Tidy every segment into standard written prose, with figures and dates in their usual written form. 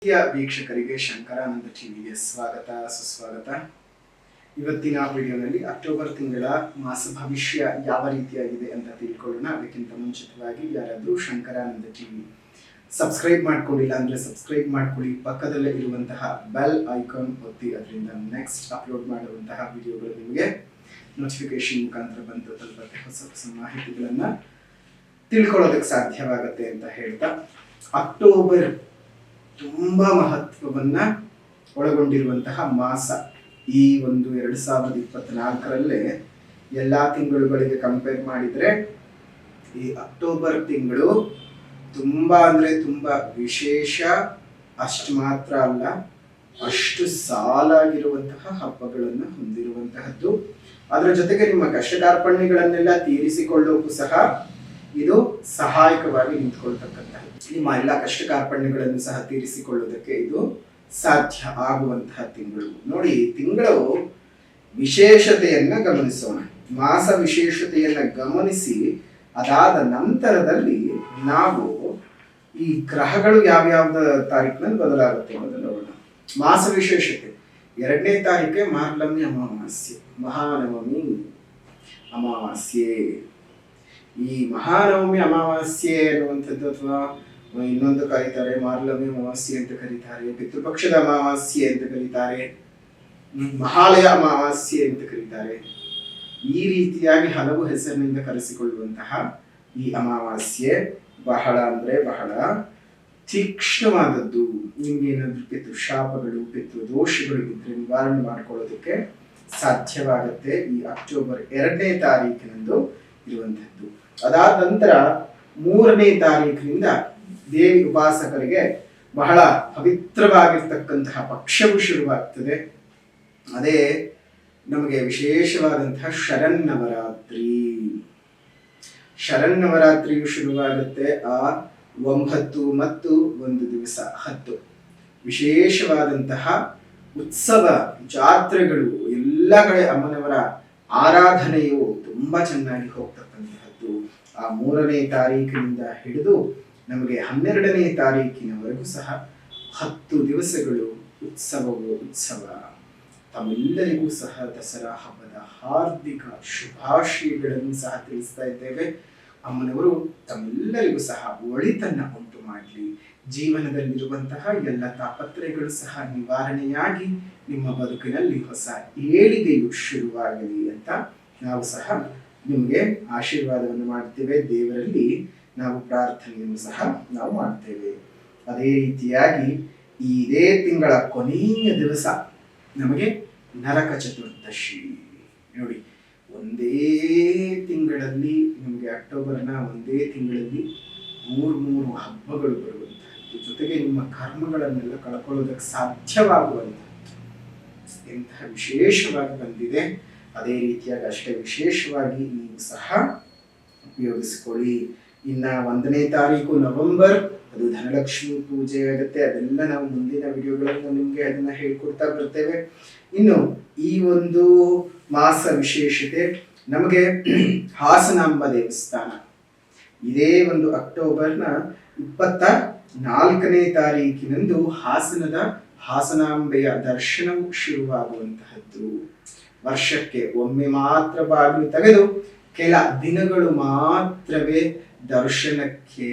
ವೀಕ್ಷಕರಿಗೆ ಶಂಕರಾನಂದ ಟಿವಿಗೆ ಸ್ವಾಗತ ಸುಸ್ವಾಗತ. ಇವತ್ತಿನ ವಿಡಿಯೋನಲ್ಲಿ ಅಕ್ಟೋಬರ್ ತಿಂಗಳ ಮಾಸ ಭವಿಷ್ಯ ಯಾವ ರೀತಿಯಾಗಿದೆ ಅಂತ ತಿಳ್ಕೊಳ್ಳೋಣ. ಅದಕ್ಕಿಂತ ಮುಂಚಿತವಾಗಿ ಯಾರಾದರೂ ಶಂಕರಾನಂದ ಟಿವಿ ಸಬ್ಸ್ಕ್ರೈಬ್ ಮಾಡ್ಕೊಂಡಿಲ್ಲ ಅಂದರೆ ಸಬ್ಸ್ಕ್ರೈಬ್ ಮಾಡ್ಕೊಳ್ಳಿ. ಪಕ್ಕದಲ್ಲೇ ಇರುವಂತಹ ಬೆಲ್ ಐಕಾನ್ ಒತ್ತಿ, ಅದರಿಂದ ನೆಕ್ಸ್ಟ್ ಅಪ್ಲೋಡ್ ಮಾಡುವಂತಹ ವಿಡಿಯೋಗಳು ನಿಮಗೆ ನೋಟಿಫಿಕೇಶನ್ ಮುಖಾಂತರ ಬಂದು ತಲುಪತ್ತೆ. ಹೊಸ ಹೊಸ ಮಾಹಿತಿಗಳನ್ನು ತಿಳ್ಕೊಳ್ಳೋದಕ್ಕೆ ಸಾಧ್ಯವಾಗುತ್ತೆ ಅಂತ ಹೇಳ್ತಾ, ಅಕ್ಟೋಬರ್ ತುಂಬಾ ಮಹತ್ವವನ್ನ ಒಳಗೊಂಡಿರುವಂತಹ ಮಾಸ. ಈ ಒಂದು 2024ರಲ್ಲೇ ಎಲ್ಲಾ ತಿಂಗಳುಗಳಿಗೆ ಕಂಪೇರ್ ಮಾಡಿದ್ರೆ ಈ ಅಕ್ಟೋಬರ್ ತಿಂಗಳು ತುಂಬಾ ಅಂದ್ರೆ ತುಂಬಾ ವಿಶೇಷ. ಅಷ್ಟು ಮಾತ್ರ ಅಲ್ಲ, ಅಷ್ಟು ಸಾಲಾಗಿರುವಂತಹ ಹಬ್ಬಗಳನ್ನು ಹೊಂದಿರುವಂತಹದ್ದು. ಅದರ ಜೊತೆಗೆ ನಿಮ್ಮ ಕಷ್ಟ ಕಾರ್ಪಣ್ಯಗಳನ್ನೆಲ್ಲ ತೀರಿಸಿಕೊಳ್ಳೋಕ್ಕೂ ಸಹ ಇದು ಸಹಾಯಕವಾಗಿ ನಿಂತ್ಕೊಳ್ತಕ್ಕಂತಹ, ನಿಮ್ಮ ಎಲ್ಲ ಕಷ್ಟ ಕಾರ್ಪಣ್ಯಗಳನ್ನು ಸಹ ತೀರಿಸಿಕೊಳ್ಳುವುದಕ್ಕೆ ಇದು ಸಾಧ್ಯ ಆಗುವಂತಹ ತಿಂಗಳು. ನೋಡಿ, ತಿಂಗಳು ವಿಶೇಷತೆಯನ್ನ ಗಮನಿಸೋಣ. ಮಾಸ ವಿಶೇಷತೆಯನ್ನ ಗಮನಿಸಿ ಅದಾದ ನಂತರದಲ್ಲಿ ನಾವು ಈ ಗ್ರಹಗಳು ಯಾವ್ಯಾವ ತಾರೀಕಿನಲ್ಲಿ ಬದಲಾಗುತ್ತೆ ಅನ್ನೋದನ್ನು ನೋಡೋಣ. ಮಾಸ ವಿಶೇಷತೆ 2ನೇ ತಾರೀಕೆ ಮಾರ್ಲಮಿ ಅಮಾವಾಸ್ಯೆ, ಮಹಾನವಮಿ ಅಮಾವಾಸ್ಯೆ. ಈ ಮಹಾನವಮಿ ಅಮಾವಾಸ್ಯೆ ಅನ್ನುವಂಥದ್ದು, ಅಥವಾ ಇನ್ನೊಂದು ಕರೀತಾರೆ ಮಾರ್ಲಮಿ ಅಮಾವಾಸ್ಯೆ ಅಂತ ಕರೀತಾರೆ, ಪಿತೃಪಕ್ಷದ ಅಮಾವಾಸ್ಯೆ ಅಂತ ಕರೀತಾರೆ, ಮಹಾಲಯ ಅಮಾವಾಸ್ಯೆ ಅಂತ ಕರೀತಾರೆ. ಈ ರೀತಿಯಾಗಿ ಹಲವು ಹೆಸರಿನಿಂದ ಕರೆಸಿಕೊಳ್ಳುವಂತಹ ಈ ಅಮಾವಾಸ್ಯೆ ಬಹಳ ಅಂದ್ರೆ ಬಹಳ ತೀಕ್ಷ್ಣವಾದದ್ದು. ನಿಮ್ಗೇನಾದ್ರೂ ಪಿತೃಶಾಪಗಳು, ಪಿತೃದೋಷಗಳು ಇದ್ರೆ ನಿವಾರಣೆ ಮಾಡಿಕೊಳ್ಳೋದಕ್ಕೆ ಸಾಧ್ಯವಾಗುತ್ತೆ. ಈ ಅಕ್ಟೋಬರ್ 2ನೇ ತಾರೀಕಿನಂದು ಇರುವಂತಹದ್ದು. ಅದಾದ ನಂತರ 3ನೇ ತಾರೀಕಿನಿಂದ ದೇವಿ ಉಪಾಸಕರಿಗೆ ಬಹಳ ಪವಿತ್ರವಾಗಿರ್ತಕ್ಕಂತಹ ಪಕ್ಷವು ಶುರುವಾಗ್ತದೆ. ಅದೇ ನಮಗೆ ವಿಶೇಷವಾದಂತಹ ಶರನ್ನವರಾತ್ರಿ. ಶರನ್ನವರಾತ್ರಿಯು ಶುರುವಾಗುತ್ತೆ ಆ 9 ಮತ್ತು 1 ದಿವಸ 10. ವಿಶೇಷವಾದಂತಹ ಉತ್ಸವ, ಜಾತ್ರೆಗಳು, ಎಲ್ಲ ಕಡೆ ಅಮ್ಮನವರ ಆರಾಧನೆಯು ತುಂಬಾ ಚೆನ್ನಾಗಿ ಹೋಗ್ತಕ್ಕಂತಹದ್ದು. ಆ 3ನೇ ತಾರೀಕಿನಿಂದ ಹಿಡಿದು ನಮಗೆ 12ನೇ ತಾರೀಕಿನವರೆಗೂ ಸಹ 10 ದಿವಸಗಳು ಉತ್ಸವ. ತಮ್ಮೆಲ್ಲರಿಗೂ ಸಹ ದಸರಾ ಹಬ್ಬದ ಹಾರ್ದಿಕ ಶುಭಾಶಯಗಳನ್ನು ಸಹ ತಿಳಿಸ್ತಾ ಇದ್ದೇವೆ. ಅಮ್ಮನವರು ತಮ್ಮೆಲ್ಲರಿಗೂ ಸಹ ಒಳಿತನ್ನ ಉಂಟು ಮಾಡಲಿ. ಜೀವನದಲ್ಲಿರುವಂತಹ ಎಲ್ಲ ತಾಪತ್ರಯಗಳು ಸಹ ನಿವಾರಣೆಯಾಗಿ ನಿಮ್ಮ ಬದುಕಿನಲ್ಲಿ ಹೊಸ ಏಳಿಗೆಯು ಶುರುವಾಗಲಿ ಅಂತ ನಾವು ಸಹ ನಿಮಗೆ ಆಶೀರ್ವಾದವನ್ನು ಮಾಡ್ತೇವೆ. ದೇವರಲ್ಲಿ ನಾವು ಪ್ರಾರ್ಥನೆಯನ್ನು ಸಹ ನಾವು ಮಾಡ್ತೇವೆ. ಅದೇ ರೀತಿಯಾಗಿ ಇದೇ ತಿಂಗಳ ಕೊನೆಯ ದಿವಸ ನಮಗೆ ನರಕ ಚತುರ್ದಶಿ. ನೋಡಿ, ಒಂದೇ ತಿಂಗಳಲ್ಲಿ ನಿಮಗೆ ಅಕ್ಟೋಬರ್ನ ಒಂದೇ ತಿಂಗಳಲ್ಲಿ 3 ಹಬ್ಬಗಳು ಬರುವಂತಹದ್ದು. ಜೊತೆಗೆ ನಿಮ್ಮ ಕರ್ಮಗಳನ್ನೆಲ್ಲ ಕಳ್ಕೊಳ್ಳೋದಕ್ಕೆ ಸಾಧ್ಯವಾಗುವಂತಹದ್ದು ಎಂತಹ ವಿಶೇಷವಾಗಿ ಬಂದಿದೆ. ಅದೇ ರೀತಿಯಾಗಿ ಅಷ್ಟೇ ವಿಶೇಷವಾಗಿ ನೀವು ಸಹ ಉಪಯೋಗಿಸಿಕೊಳ್ಳಿ. ಇನ್ನ 1ನೇ ತಾರೀಕು ನವೆಂಬರ್, ಅದು ಧನಲಕ್ಷ್ಮಿ ಪೂಜೆ ಆಗುತ್ತೆ. ಅದೆಲ್ಲ ನಾವು ಮುಂದಿನ ವಿಡಿಯೋಗಳನ್ನು ನಿಮ್ಗೆ ಅದನ್ನ ಹೇಳ್ಕೊಡ್ತಾ ಬರ್ತೇವೆ. ಇನ್ನು ಈ ಒಂದು ಮಾಸ ವಿಶೇಷತೆ ನಮಗೆ ಹಾಸನಾಂಬ ದೇವಸ್ಥಾನ. ಇದೇ ಒಂದು ಅಕ್ಟೋಬರ್ನ 24ನೇ ತಾರೀಕಿನಂದು ಹಾಸನದ ಹಾಸನಾಂಬೆಯ ದರ್ಶನವು ಶುರುವಾಗುವಂತಹದ್ದು. ವರ್ಷಕ್ಕೆ ಒಮ್ಮೆ ಮಾತ್ರ ಬಾಗಿಲು ತೆಗೆದು ಕೆಲ ದಿನಗಳು ಮಾತ್ರವೇ ದರ್ಶನಕ್ಕೆ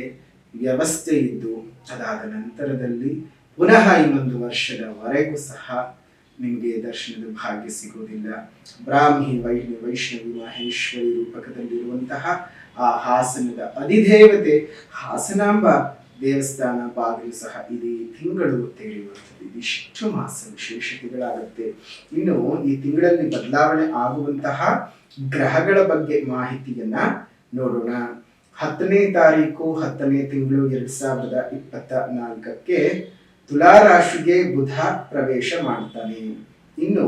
ವ್ಯವಸ್ಥೆ ಇದ್ದು, ಅದಾದ ನಂತರದಲ್ಲಿ ಪುನಃ ಇನ್ನೊಂದು ವರ್ಷದವರೆಗೂ ಸಹ ನಿಮಗೆ ದರ್ಶನದ ಭಾಗ್ಯ ಸಿಗೋದಿಲ್ಲ. ಬ್ರಾಹ್ಮಿ ವೈಷ್ಣವಿ ಮಹೇಶ್ವರಿ ರೂಪಕದಲ್ಲಿರುವಂತಹ ಆ ಹಾಸನದ ಅಧಿದೇವತೆ ಹಾಸನಾಂಬ ದೇವಸ್ಥಾನ ಬಾಗಿಲು ಸಹ ಇದೇ ತಿಂಗಳು ತೆರೆಯುವಂಥದ್ದು. ಇದಿಷ್ಟು ಮಾಸ ವಿಶೇಷತೆಗಳಾಗುತ್ತೆ. ಇನ್ನು ಈ ತಿಂಗಳಲ್ಲಿ ಬದಲಾವಣೆ ಆಗುವಂತಹ ಗ್ರಹಗಳ ಬಗ್ಗೆ ಮಾಹಿತಿಯನ್ನ ನೋಡೋಣ. 10ನೇ ತಾರೀಕು 10ನೇ ತಿಂಗಳು 2024ಕ್ಕೆ ತುಲಾ ರಾಶಿಗೆ ಬುಧ ಪ್ರವೇಶ ಮಾಡ್ತಾನೆ. ಇನ್ನು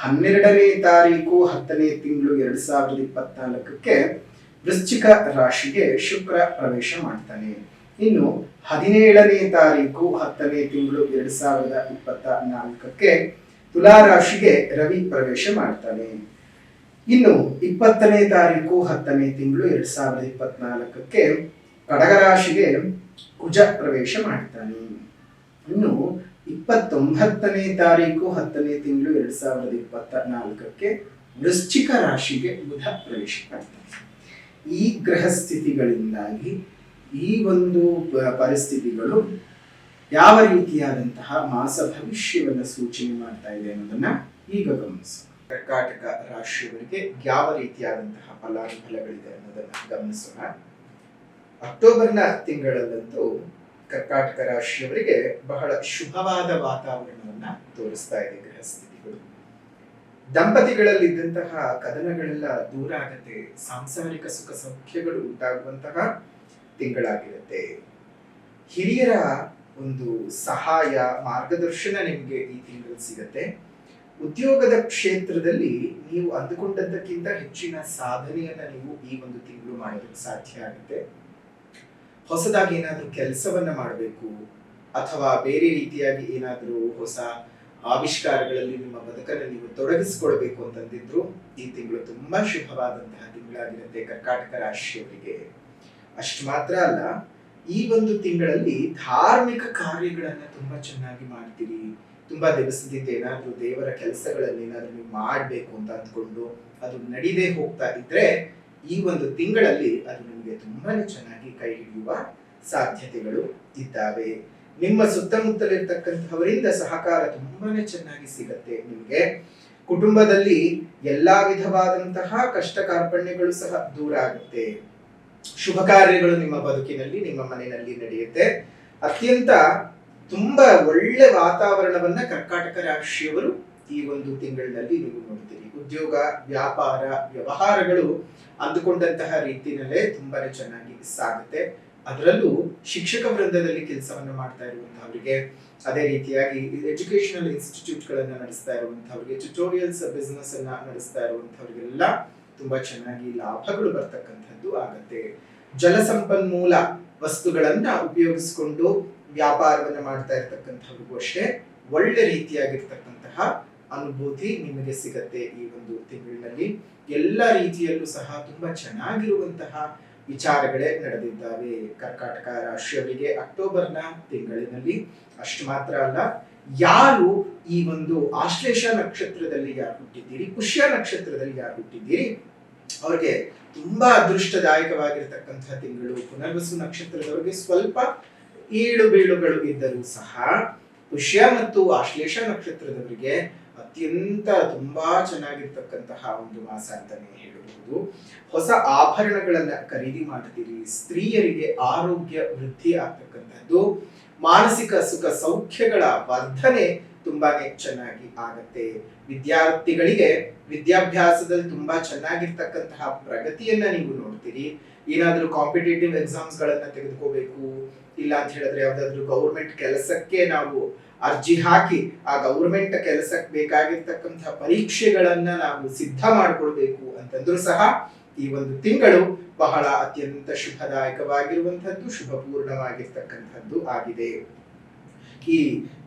12ನೇ ತಾರೀಕು 10ನೇ ತಿಂಗಳು 2024ಕ್ಕೆ ವೃಶ್ಚಿಕ ರಾಶಿಗೆ ಶುಕ್ರ ಪ್ರವೇಶ ಮಾಡ್ತಾನೆ. ಇನ್ನು 17ನೇ ತಾರೀಕು 10ನೇ ತಿಂಗಳು 2024ಕ್ಕೆ ತುಲಾ ರಾಶಿಗೆ ರವಿ ಪ್ರವೇಶ ಮಾಡ್ತಾನೆ. ಇನ್ನು 20ನೇ ತಾರೀಕು 10ನೇ ತಿಂಗಳು 2024ಕ್ಕೆ ಕಡಗ ರಾಶಿಗೆ ಕುಜ ಪ್ರವೇಶ ಮಾಡ್ತಾನೆ. ಇನ್ನು 29ನೇ ತಾರೀಕು 10ನೇ ತಿಂಗಳು 2024ಕ್ಕೆ ವೃಶ್ಚಿಕ ರಾಶಿಗೆ ಬುಧ ಪ್ರವೇಶ ಮಾಡ್ತಾನೆ. ಈ ಗ್ರಹ ಸ್ಥಿತಿಗಳಿಂದಾಗಿ ಈ ಒಂದು ಪರಿಸ್ಥಿತಿಗಳು ಯಾವ ರೀತಿಯಾದಂತಹ ಮಾಸ ಭವಿಷ್ಯವನ್ನು ಸೂಚನೆ ಮಾಡ್ತಾ ಇದೆ ಅನ್ನೋದನ್ನ ಈಗ ಗಮನಿಸೋಣ. ಕರ್ಕಾಟಕ ರಾಶಿಯವರಿಗೆ ಯಾವ ರೀತಿಯಾದಂತಹ ಫಲಾನುಫಲಗಳಿದೆ ಅನ್ನೋದನ್ನ ಗಮನಿಸೋಣ. ಅಕ್ಟೋಬರ್ನ ತಿಂಗಳಲ್ಲಂತೂ ಕರ್ಕಾಟಕ ರಾಶಿಯವರಿಗೆ ಬಹಳ ಶುಭವಾದ ವಾತಾವರಣವನ್ನ ತೋರಿಸ್ತಾ ಇದೆ ಗ್ರಹ ಸ್ಥಿತಿಗಳು. ದಂಪತಿಗಳಲ್ಲಿದ್ದಂತಹ ಕದನಗಳೆಲ್ಲ ದೂರ ಆಗತ್ತೆ, ಸಾಂಸಾರಿಕ ಸುಖ ಸೌಖ್ಯಗಳು ಉಂಟಾಗುವಂತಹ ತಿಂಗಳಾಗಿರುತ್ತೆ. ಹಿರಿಯರ ಒಂದು ಸಹಾಯ ಮಾರ್ಗದರ್ಶನ ನಿಮಗೆ ಈ ತಿಂಗಳು ಸಿಗತ್ತೆ. ಉದ್ಯೋಗದ ಕ್ಷೇತ್ರದಲ್ಲಿ ನೀವು ಅಂದುಕೊಂಡದ್ದಕ್ಕಿಂತ ಹೆಚ್ಚಿನ ಸಾಧನೆಯನ್ನ ನೀವು ಈ ಒಂದು ತಿಂಗಳು ಮಾಡೋದಕ್ಕೆ ಸಾಧ್ಯ ಆಗುತ್ತೆ. ಹೊಸದಾಗಿ ಏನಾದ್ರೂ ಕೆಲಸವನ್ನ ಮಾಡಬೇಕು ಅಥವಾ ಬೇರೆ ರೀತಿಯಾಗಿ ಏನಾದ್ರೂ ಹೊಸ ಆವಿಷ್ಕಾರಗಳಲ್ಲಿ ನಿಮ್ಮ ಬದುಕನ್ನು ನೀವು ತೊಡಗಿಸಿಕೊಳ್ಬೇಕು ಅಂತಂದಿದ್ರು ಈ ತಿಂಗಳು ತುಂಬಾ ಶುಭವಾದಂತಹ ತಿಂಗಳಾಗಿರುತ್ತೆ ಕರ್ಕಾಟಕ ರಾಶಿಯವರಿಗೆ. ಅಷ್ಟು ಮಾತ್ರ ಅಲ್ಲ, ಈ ಒಂದು ತಿಂಗಳಲ್ಲಿ ಧಾರ್ಮಿಕ ಕಾರ್ಯಗಳನ್ನ ತುಂಬಾ ಚೆನ್ನಾಗಿ ಮಾಡ್ತೀರಿ. ತುಂಬಾ ದಿವಸದಿಂದ ಏನಾದ್ರೂ ದೇವರ ಕೆಲಸಗಳಲ್ಲಿ ಏನಾದ್ರೂ ನೀವು ಮಾಡ್ಬೇಕು ಅಂತ ಅಂದ್ಕೊಂಡು ಅದು ನಡೀದೇ ಹೋಗ್ತಾ ಇದ್ರೆ ಈ ಒಂದು ತಿಂಗಳಲ್ಲಿ ಅದು ನಿಮಗೆ ತುಂಬಾನೇ ಚೆನ್ನಾಗಿ ಕೈ ಹಿಡಿಯುವ ಸಾಧ್ಯತೆಗಳು ಇದ್ದಾವೆ. ನಿಮ್ಮ ಸುತ್ತಮುತ್ತಲಿರ್ತಕ್ಕಂಥವರಿಂದ ಸಹಕಾರ ತುಂಬಾನೇ ಚೆನ್ನಾಗಿ ಸಿಗತ್ತೆ ನಿಮಗೆ. ಕುಟುಂಬದಲ್ಲಿ ಎಲ್ಲಾ ವಿಧವಾದಂತಹ ಕಷ್ಟ ಕಾರ್ಪಣ್ಯಗಳು ಸಹ ದೂರ ಆಗುತ್ತೆ. ಶುಭ ಕಾರ್ಯಗಳು ನಿಮ್ಮ ಬದುಕಿನಲ್ಲಿ ನಿಮ್ಮ ಮನೆಯಲ್ಲಿ ನಡೆಯುತ್ತೆ. ಅತ್ಯಂತ ತುಂಬಾ ಒಳ್ಳೆ ವಾತಾವರಣವನ್ನ ಕರ್ಕಾಟಕ ರಾಶಿಯವರು ಈ ಒಂದು ತಿಂಗಳಿನಲ್ಲಿ ನೀವು ನೋಡ್ತೀರಿ. ಉದ್ಯೋಗ, ವ್ಯಾಪಾರ, ವ್ಯವಹಾರಗಳು ಅಂದುಕೊಂಡಂತಹ ರೀತಿಯಲ್ಲೇ ತುಂಬಾನೇ ಚೆನ್ನಾಗಿ ಸಾಗುತ್ತೆ. ಅದರಲ್ಲೂ ಶಿಕ್ಷಕ ವೃಂದದಲ್ಲಿ ಕೆಲಸವನ್ನ ಮಾಡ್ತಾ ಇರುವಂತಹವರಿಗೆ, ಅದೇ ರೀತಿಯಾಗಿ ಎಜುಕೇಶನಲ್ ಇನ್ಸ್ಟಿಟ್ಯೂಟ್ ಗಳನ್ನ ನಡೆಸ್ತಾ ಇರುವಂತಹವರಿಗೆ, ಟ್ಯುಟೋರಿಯಲ್ಸ್ ಬಿಸ್ನೆಸ್ ಅನ್ನ ನಡೆಸ್ತಾ ಇರುವಂತಹವರಿಗೆಲ್ಲ ತುಂಬಾ ಚೆನ್ನಾಗಿ ಲಾಭಗಳು ಬರ್ತಕ್ಕಂಥದ್ದು ಆಗತ್ತೆ. ಜಲಸಂಪನ್ಮೂಲ ವಸ್ತುಗಳನ್ನ ಉಪಯೋಗಿಸಿಕೊಂಡು ವ್ಯಾಪಾರವನ್ನ ಮಾಡ್ತಾ ಇರ್ತಕ್ಕಂಥವ್ರಿಗೂ ಅಷ್ಟೇ ಒಳ್ಳೆ ರೀತಿಯಾಗಿರ್ತಕ್ಕಂತಹ ಅನುಭೂತಿ ನಿಮಗೆ ಸಿಗತ್ತೆ. ಈ ಒಂದು ತಿಂಗಳಿನಲ್ಲಿ ಎಲ್ಲ ರೀತಿಯಲ್ಲೂ ಸಹ ತುಂಬಾ ಚೆನ್ನಾಗಿರುವಂತಹ ವಿಚಾರಗಳೇ ನಡೆದಿದ್ದಾವೆ ಕರ್ಕಾಟಕ ರಾಶಿಯವರಿಗೆ ಅಕ್ಟೋಬರ್ನ ತಿಂಗಳಿನಲ್ಲಿ. ಅಷ್ಟು ಮಾತ್ರ ಅಲ್ಲ, ಯಾರು ಈ ಒಂದು ಆಶ್ಲೇಷ ನಕ್ಷತ್ರದಲ್ಲಿ ಯಾರು ಹುಟ್ಟಿದ್ದೀರಿ, ಪುಷ್ಯ ನಕ್ಷತ್ರದಲ್ಲಿ ಯಾರು ಹುಟ್ಟಿದ್ದೀರಿ ಅವ್ರಿಗೆ ತುಂಬಾ ಅದೃಷ್ಟದಾಯಕವಾಗಿರ್ತಕ್ಕಂತಹ ತಿಂಗಳು. ಪುನರ್ವಸು ನಕ್ಷತ್ರದವರಿಗೆ ಸ್ವಲ್ಪ ಏಳು ಬೀಳುಗಳು ಇದ್ದರೂ ಸಹ ಪುಷ್ಯ ಮತ್ತು ಆಶ್ಲೇಷ ನಕ್ಷತ್ರದವರಿಗೆ ಅತ್ಯಂತ ತುಂಬಾ ಚೆನ್ನಾಗಿರ್ತಕ್ಕಂತಹ ಒಂದು ಮಾಸ ಅಂತಾನೆ ಹೇಳಬಹುದು. ಹೊಸ ಆಭರಣಗಳನ್ನ ಖರೀದಿ ಮಾಡ್ತೀರಿ. ಸ್ತ್ರೀಯರಿಗೆ ಆರೋಗ್ಯ ವೃದ್ಧಿ ಆಗ್ತಕ್ಕಂಥದ್ದು, ಮಾನಸಿಕ ಸುಖ ಸೌಖ್ಯಗಳ ವರ್ಧನೆ ತುಂಬಾನೇ ಚೆನ್ನಾಗಿ ಆಗತ್ತೆ. ವಿದ್ಯಾರ್ಥಿಗಳಿಗೆ ವಿದ್ಯಾಭ್ಯಾಸದಲ್ಲಿ ತುಂಬಾ ಚೆನ್ನಾಗಿರ್ತಕ್ಕಂತಹ ಪ್ರಗತಿಯನ್ನ ನೀವು ನೋಡ್ತೀರಿ. ಏನಾದ್ರೂ ಕಾಂಪಿಟೇಟಿವ್ ಎಕ್ಸಾಮ್ಸ್ ಗಳನ್ನ ತೆಗೆದುಕೋಬೇಕು, ಇಲ್ಲ ಅಂತ ಹೇಳಿದ್ರೆ ಯಾವ್ದಾದ್ರು ಗೌರ್ಮೆಂಟ್ ಕೆಲಸಕ್ಕೆ ನಾವು ಅರ್ಜಿ ಹಾಕಿ ಆ ಗೌರ್ಮೆಂಟ್ ಕೆಲಸಕ್ಕೆ ಬೇಕಾಗಿರ್ತಕ್ಕಂತಹ ಪರೀಕ್ಷೆಗಳನ್ನ ನಾವು ಸಿದ್ಧ ಮಾಡ್ಕೊಳ್ಬೇಕು ಅಂತಂದ್ರೂ ಸಹ ಈ ಒಂದು ತಿಂಗಳು ಬಹಳ ಅತ್ಯಂತ ಶುಭದಾಯಕವಾಗಿರುವಂತಹದ್ದು, ಶುಭಪೂರ್ಣವಾಗಿರ್ತಕ್ಕಂಥದ್ದು ಆಗಿದೆ. ಈ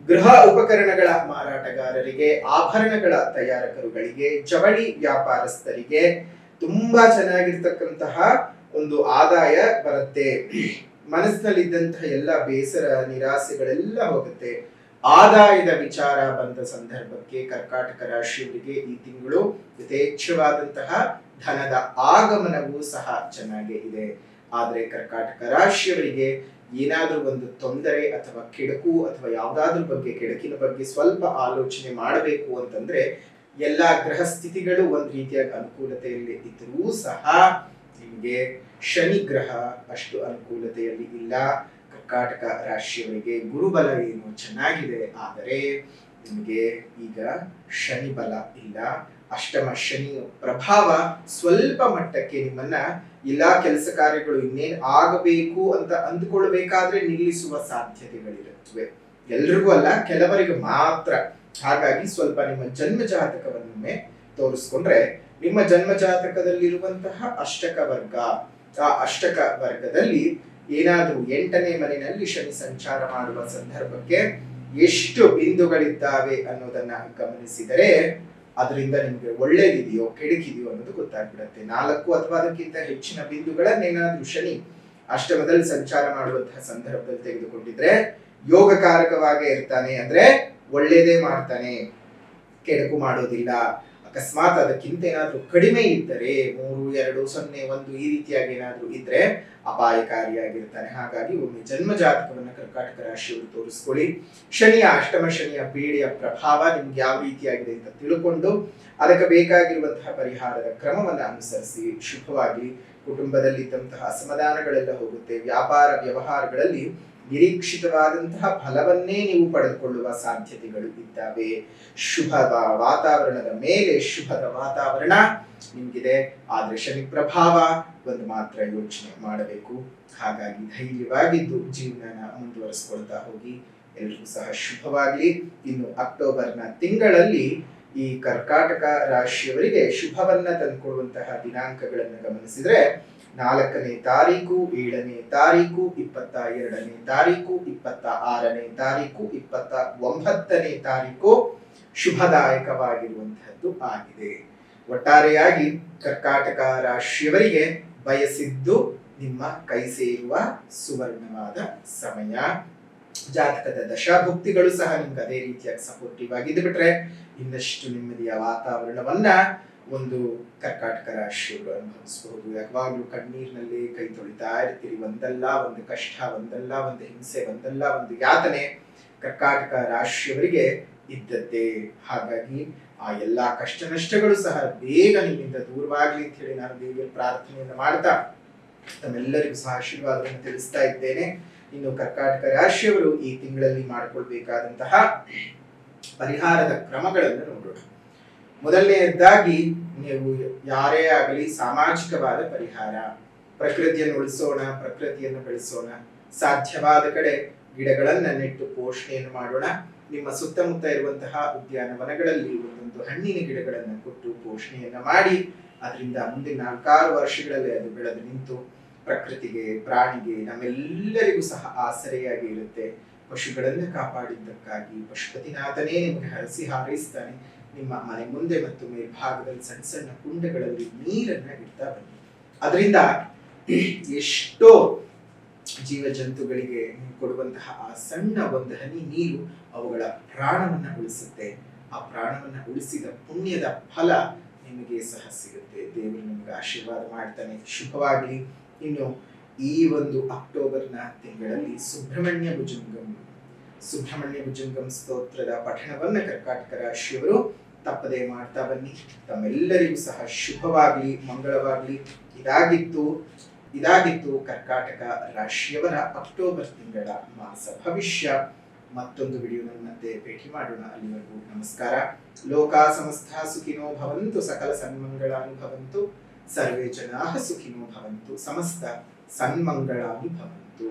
ಗೃಹ ಉಪಕರಣಗಳ ಮಾರಾಟಗಾರರಿಗೆ, ಆಭರಣಗಳ ತಯಾರಕರುಗಳಿಗೆ, ಜವಳಿ ವ್ಯಾಪಾರಸ್ಥರಿಗೆ ತುಂಬಾ ಚೆನ್ನಾಗಿರ್ತಕ್ಕಂತಹ ಒಂದು ಆದಾಯ ಬರುತ್ತೆ. ಮನಸ್ಸಿನಲ್ಲಿದ್ದಂತಹ ಎಲ್ಲ ಬೇಸರ ನಿರಾಸೆಗಳೆಲ್ಲ ಹೋಗುತ್ತೆ. ಆದಾಯದ ವಿಚಾರ ಬಂದ ಸಂದರ್ಭಕ್ಕೆ ಕರ್ಕಾಟಕ ರಾಶಿಯವರಿಗೆ ಈ ತಿಂಗಳು ಯಥೇಚ್ಛವಾದಂತಹ ಧನದ ಆಗಮನವೂ ಸಹ ಚೆನ್ನಾಗೇ ಇದೆ. ಆದ್ರೆ ಕರ್ಕಾಟಕ ರಾಶಿಯವರಿಗೆ ಏನಾದ್ರೂ ಒಂದು ತೊಂದರೆ ಅಥವಾ ಕೆಡಕು ಅಥವಾ ಯಾವ್ದಾದ್ರ ಬಗ್ಗೆ ಕೆಡಕಿನ ಬಗ್ಗೆ ಸ್ವಲ್ಪ ಆಲೋಚನೆ ಮಾಡಬೇಕು ಅಂತಂದ್ರೆ ಎಲ್ಲಾ ಗ್ರಹ ಸ್ಥಿತಿಗಳು ಒಂದ್ ರೀತಿಯಾಗಿ ಅನುಕೂಲತೆಯಲ್ಲಿ ಇದ್ರೂ ಸಹ ನಿಮಗೆ ಶನಿ ಗ್ರಹ ಅಷ್ಟು ಅನುಕೂಲತೆಯಲ್ಲಿ ಇಲ್ಲ. ಕರ್ಕಾಟಕ ರಾಶಿಯವರಿಗೆ ಗುರುಬಲ ಏನು ಚೆನ್ನಾಗಿದೆ, ಆದರೆ ನಿಮಗೆ ಈಗ ಶನಿ ಬಲ ಇಲ್ಲ. ಅಷ್ಟಮ ಶನಿ ಪ್ರಭಾವ ಸ್ವಲ್ಪ ಮಟ್ಟಕ್ಕೆ ನಿಮ್ಮನ್ನ ಎಲ್ಲಾ ಕೆಲಸ ಕಾರ್ಯಗಳು ಇನ್ನೇನು ಆಗಬೇಕು ಅಂತ ಅಂದುಕೊಳ್ಬೇಕಾದ್ರೆ ನಿಲ್ಲಿಸುವ ಸಾಧ್ಯತೆಗಳಿರುತ್ತವೆ. ಎಲ್ರಿಗೂ ಅಲ್ಲ, ಕೆಲವರಿಗೆ ಮಾತ್ರ. ಹಾಗಾಗಿ ಸ್ವಲ್ಪ ನಿಮ್ಮ ಜನ್ಮ ಜಾತಕವನ್ನೊಮ್ಮೆ ತೋರಿಸ್ಕೊಂಡ್ರೆ ನಿಮ್ಮ ಜನ್ಮ ಜಾತಕದಲ್ಲಿರುವಂತಹ ಅಷ್ಟಕ ವರ್ಗ, ಆ ಅಷ್ಟಕ ವರ್ಗದಲ್ಲಿ ಏನಾದ್ರೂ 8ನೇ ಮನೆಯಲ್ಲಿ ಶನಿ ಸಂಚಾರ ಮಾಡುವ ಸಂದರ್ಭಕ್ಕೆ ಎಷ್ಟು ಬಿಂದುಗಳಿದ್ದಾವೆ ಅನ್ನೋದನ್ನ ಗಮನಿಸಿದರೆ ಅದರಿಂದ ನಿಮ್ಗೆ ಒಳ್ಳೇದಿದೆಯೋ ಕೆಡುಕಿದೆಯೋ ಅನ್ನೋದು ಗೊತ್ತಾಗ್ಬಿಡತ್ತೆ. 4 ಅಥವಾ ಅದಕ್ಕಿಂತ ಹೆಚ್ಚಿನ ಬಿಂದುಗಳನ್ನೇನಾದ್ರೂ ಶನಿ ಅಷ್ಟಮದಲ್ಲಿ ಸಂಚಾರ ಮಾಡುವಂತಹ ಸಂದರ್ಭದಲ್ಲಿ ತೆಗೆದುಕೊಂಡಿದ್ರೆ ಯೋಗಕಾರಕವಾಗೇ ಇರ್ತಾನೆ, ಅಂದ್ರೆ ಒಳ್ಳೇದೇ ಮಾಡ್ತಾನೆ, ಕೆಡಕು ಮಾಡೋದಿಲ್ಲ. ಅಕಸ್ಮಾತ್ ಅದಕ್ಕಿಂತ ಏನಾದ್ರೂ ಕಡಿಮೆ ಇದ್ದರೆ 3, 2, 0, 1 ಈ ರೀತಿಯಾಗಿ ಏನಾದ್ರೂ ಇದ್ರೆ ಅಪಾಯಕಾರಿಯಾಗಿರ್ತಾನೆ. ಹಾಗಾಗಿ ಒಮ್ಮೆ ಜನ್ಮ ಜಾತಕವನ್ನ ಕರ್ಕಾಟಕ ರಾಶಿಯವರು ತೋರಿಸ್ಕೊಳ್ಳಿ. ಶನಿಯ ಅಷ್ಟಮ ಶನಿಯ ಪೀಡೆಯ ಪ್ರಭಾವ ನಿಮ್ಗೆ ಯಾವ ರೀತಿಯಾಗಿದೆ ಅಂತ ತಿಳ್ಕೊಂಡು ಅದಕ್ಕೆ ಬೇಕಾಗಿರುವಂತಹ ಪರಿಹಾರದ ಕ್ರಮವನ್ನ ಅನುಸರಿಸಿ ಶುಭವಾಗಿ. ಕುಟುಂಬದಲ್ಲಿ ಇದ್ದಂತಹ ಅಸಮಾಧಾನಗಳೆಲ್ಲ ಹೋಗುತ್ತೆ. ವ್ಯಾಪಾರ ವ್ಯವಹಾರಗಳಲ್ಲಿ ನಿರೀಕ್ಷಿತವಾದಂತಹ ಫಲವನ್ನೇ ನೀವು ಪಡೆದುಕೊಳ್ಳುವ ಸಾಧ್ಯತೆಗಳು ಇದ್ದಾವೆ. ಶುಭದ ವಾತಾವರಣದ ಮೇಲೆ ಶುಭದ ವಾತಾವರಣ ನಿಮ್ಗಿದೆ. ಆದ್ರೆ ಶನಿ ಪ್ರಭಾವ ಒಂದು ಮಾತ್ರ ಯೋಚನೆ ಮಾಡಬೇಕು. ಹಾಗಾಗಿ ಧೈರ್ಯವಾಗಿದ್ದು ಜೀವನ ಮುಂದುವರಿಸಿಕೊಳ್ತಾ ಹೋಗಿ. ಎಲ್ರಿಗೂ ಸಹ ಶುಭವಾಗ್ಲಿ. ಇನ್ನು ಅಕ್ಟೋಬರ್ನ ತಿಂಗಳಲ್ಲಿ ಈ ಕರ್ಕಾಟಕ ರಾಶಿಯವರಿಗೆ ಶುಭವನ್ನ ತಂದುಕೊಡುವಂತಹ ದಿನಾಂಕಗಳನ್ನು ಗಮನಿಸಿದ್ರೆ 4ನೇ ತಾರೀಕು, 7ನೇ ತಾರೀಕು, 22ನೇ ತಾರೀಕು, 26ನೇ ತಾರೀಕು, 29ನೇ ತಾರೀಕು ಶುಭದಾಯಕವಾಗಿರುವಂತಹದ್ದು ಆಗಿದೆ. ಒಟ್ಟಾರೆಯಾಗಿ ಕರ್ಕಾಟಕ ರಾಶಿಯವರಿಗೆ ಬಯಸಿದ್ದು ನಿಮ್ಮ ಕೈ ಸೇರುವ ಸುವರ್ಣವಾದ ಸಮಯ. ಜಾತಕದ ದಶಾಭುಕ್ತಿಗಳು ಸಹ ನಿಮ್ಗೆ ಅದೇ ರೀತಿಯಾಗಿ ಸಪೋರ್ಟಿವ್ ಆಗಿದ್ದು ಬಿಟ್ರೆ ಇನ್ನಷ್ಟು ನೆಮ್ಮದಿಯ ವಾತಾವರಣವನ್ನ ಒಂದು ಕರ್ಕಾಟಕ ರಾಶಿಯವರು ಅನುಭವಿಸಬಹುದು. ಯಾವಾಗಲೂ ಕಣ್ಣೀರಿನಲ್ಲಿ ಕೈ ತೊಳಿತಾ ಇರ್ತೀರಿ. ಒಂದಲ್ಲ ಒಂದು ಕಷ್ಟ, ಒಂದಲ್ಲ ಒಂದು ಹಿಂಸೆ, ಒಂದಲ್ಲ ಒಂದು ಯಾತನೆ ಕರ್ಕಾಟಕ ರಾಶಿಯವರಿಗೆ ಇದ್ದದ್ದೇ. ಹಾಗಾಗಿ ಆ ಎಲ್ಲಾ ಕಷ್ಟ ನಷ್ಟಗಳು ಸಹ ಬೇಗ ನಿಮ್ಮಿಂದ ದೂರವಾಗ್ಲಿ ಅಂತ ಹೇಳಿ ನಾನು ದೇವಿಯ ಪ್ರಾರ್ಥನೆಯನ್ನು ಮಾಡ್ತಾ ತಮ್ಮೆಲ್ಲರಿಗೂ ಸಹ ಆಶೀರ್ವಾದವನ್ನು ತಿಳಿಸ್ತಾ ಇದ್ದೇನೆ. ಇನ್ನು ಕರ್ಕಾಟಕ ರಾಶಿಯವರು ಈ ತಿಂಗಳಲ್ಲಿ ಮಾಡಿಕೊಳ್ಬೇಕಾದಂತಹ ಪರಿಹಾರದ ಕ್ರಮಗಳನ್ನು ನೋಡೋಣ. ಮೊದಲನೆಯದಾಗಿ ನೀವು ಯಾರೇ ಆಗಲಿ ಸಾಮಾಜಿಕವಾದ ಪರಿಹಾರ. ಪ್ರಕೃತಿಯನ್ನು ಉಳಿಸೋಣ, ಪ್ರಕೃತಿಯನ್ನು ಬೆಳೆಸೋಣ. ಸಾಧ್ಯವಾದ ಕಡೆ ಗಿಡಗಳನ್ನ ನೆಟ್ಟು ಪೋಷಣೆಯನ್ನು ಮಾಡೋಣ. ನಿಮ್ಮ ಸುತ್ತಮುತ್ತ ಇರುವಂತಹ ಉದ್ಯಾನವನಗಳಲ್ಲಿ ಒಂದೊಂದು ಹಣ್ಣಿನ ಗಿಡಗಳನ್ನು ಕೊಟ್ಟು ಪೋಷಣೆಯನ್ನ ಮಾಡಿ ಅದರಿಂದ ಮುಂದಿನ 4-6 ವರ್ಷಗಳಲ್ಲಿ ಅದು ಬೆಳೆದು ನಿಂತು ಪ್ರಕೃತಿಗೆ, ಪ್ರಾಣಿಗೆ, ನಮ್ಮೆಲ್ಲರಿಗೂ ಸಹ ಆಸರೆಯಾಗಿ ಇರುತ್ತೆ. ಪಶುಗಳನ್ನು ಕಾಪಾಡಿದ್ದಕ್ಕಾಗಿ ಪಶುಪತಿನಾಥನೇ ನಿಮಗೆ ಹರಸಿ ಹಾರೈಸ್ತಾನೆ. ನಿಮ್ಮ ಮನೆ ಮುಂದೆ ಮತ್ತು ಮೇಲ್ಭಾಗದಲ್ಲಿ ಸಣ್ಣ ಸಣ್ಣ ಕುಂಡಗಳಲ್ಲಿ ನೀರನ್ನ ಇಡ್ತಾ ಬನ್ನಿ. ಅದರಿಂದ ಎಷ್ಟೋ ಜೀವ ಜಂತುಗಳಿಗೆ ಕೊಡುವಂತಹ ಆ ಸಣ್ಣ ಒಂದು ಹನಿ ನೀರು ಅವುಗಳ ಪ್ರಾಣವನ್ನ ಉಳಿಸುತ್ತೆ. ಆ ಪ್ರಾಣವನ್ನ ಉಳಿಸಿದ ಪುಣ್ಯದ ಫಲ ನಿಮಗೆ ಸಹ ಸಿಗುತ್ತೆ. ದೇವರು ನಿಮಗೆ ಆಶೀರ್ವಾದ ಮಾಡ್ತಾನೆ. ಶುಭವಾಗಲಿ. ಇನ್ನು ಈ ಒಂದು ಅಕ್ಟೋಬರ್ನ ತಿಂಗಳಲ್ಲಿ ಸುಬ್ರಹ್ಮಣ್ಯ ಭುಜಂಗಂ ಸ್ತೋತ್ರದ ಪಠಣವನ್ನ ಕರ್ಕಾಟಕ ರಾಶಿಯವರು ತಪ್ಪದೆ ಮಾಡ್ತಾ ಬನ್ನಿ. ತಮ್ಮೆಲ್ಲರಿಗೂ ಸಹ ಶುಭವಾಗ್ಲಿ, ಮಂಗಳವಾಗ್ಲಿ. ಇದಾಗಿತ್ತು ಕರ್ಕಾಟಕ ರಾಶಿಯವರ ಅಕ್ಟೋಬರ್ ತಿಂಗಳ ಮಾಸ ಭವಿಷ್ಯ. ಮತ್ತೊಂದು ವಿಡಿಯೋನಲ್ಲಿ ಮತ್ತೆ ಭೇಟಿ ಮಾಡೋಣ. ಅಲ್ಲಿವರೆಗೂ ನಮಸ್ಕಾರ. ಲೋಕ ಸಮಸ್ತ ಸುಖಿನೋ ಭವಂತು, ಸಕಲ ಸನ್ಮಂಗಳಾನಿ ಭವಂತು, ಸರ್ವೇ ಜನಾಃ ಸುಖಿನೋ ಭವಂತು, ಸಮಸ್ತ ಸನ್ಮಂಗಳಾನಿ ಭವಂತು.